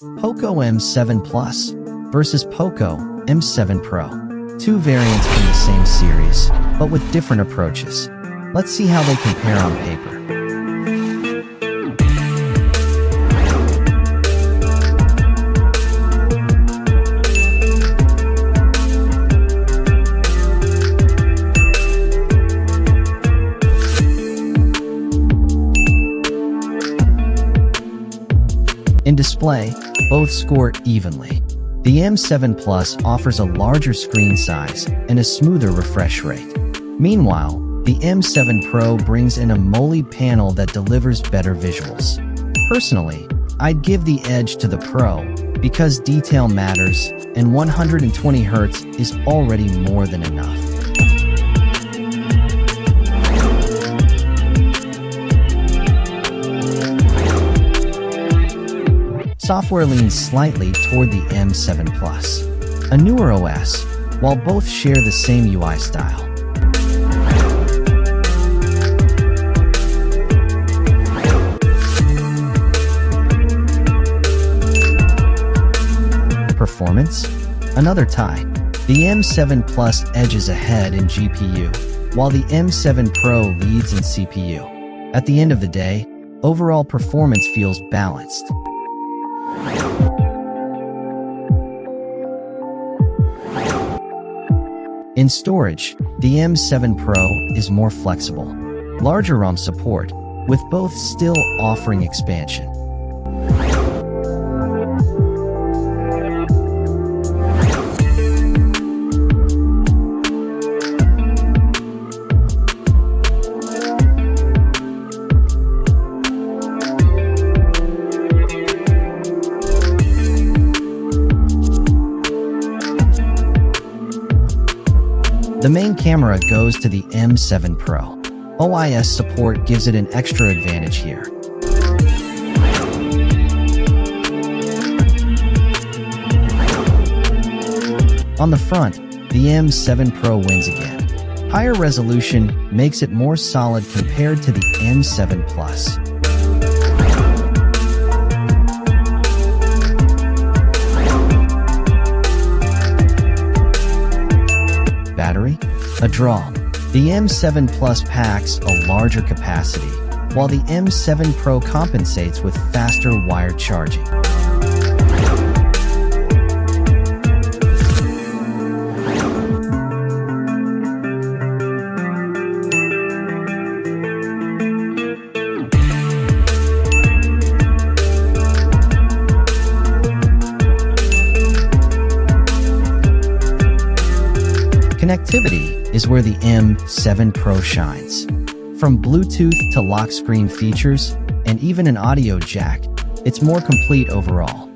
Poco M7 Plus versus Poco M7 Pro. Two variants from the same series, but with different approaches. Let's see how they compare on paper. In display, both score evenly. The M7 Plus offers a larger screen size and a smoother refresh rate. Meanwhile, the M7 Pro brings in a AMOLED panel that delivers better visuals. Personally, I'd give the edge to the Pro because detail matters and 120Hz is already more than enough. Software leans slightly toward the M7 Plus, a newer OS, while both share the same UI style. Performance? Another tie. The M7 Plus edges ahead in GPU, while the M7 Pro leads in CPU. At the end of the day, overall performance feels balanced. In storage, the M7 Pro is more flexible. Larger ROM support, with both still offering expansion. The main camera goes to the M7 Pro. OIS support gives it an extra advantage here. On the front, the M7 Pro wins again. Higher resolution makes it more solid compared to the M7 Plus. Battery? A draw. The M7 Plus packs a larger capacity, while the M7 Pro compensates with faster wired charging. Connectivity is where the M7 Pro shines. From Bluetooth to lock screen features, and even an audio jack, it's more complete overall.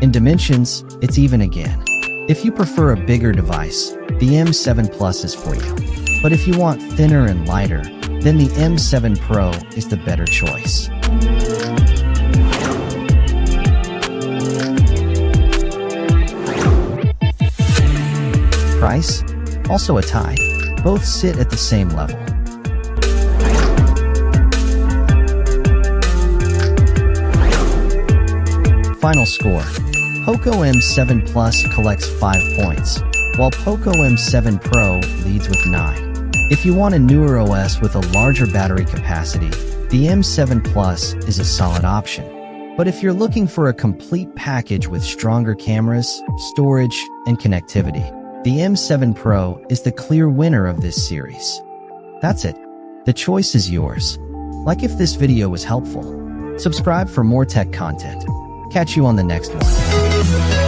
In dimensions, it's even again. If you prefer a bigger device, the M7 Plus is for you. But if you want thinner and lighter, then the M7 Pro is the better choice. Price? Also a tie. Both sit at the same level. Final score. Poco M7 Plus collects 5 points, while Poco M7 Pro leads with 9. If you want a newer OS with a larger battery capacity, the M7 Plus is a solid option. But if you're looking for a complete package with stronger cameras, storage, and connectivity, the M7 Pro is the clear winner of this series. That's it. The choice is yours. Like if this video was helpful. Subscribe for more tech content. Catch you on the next one.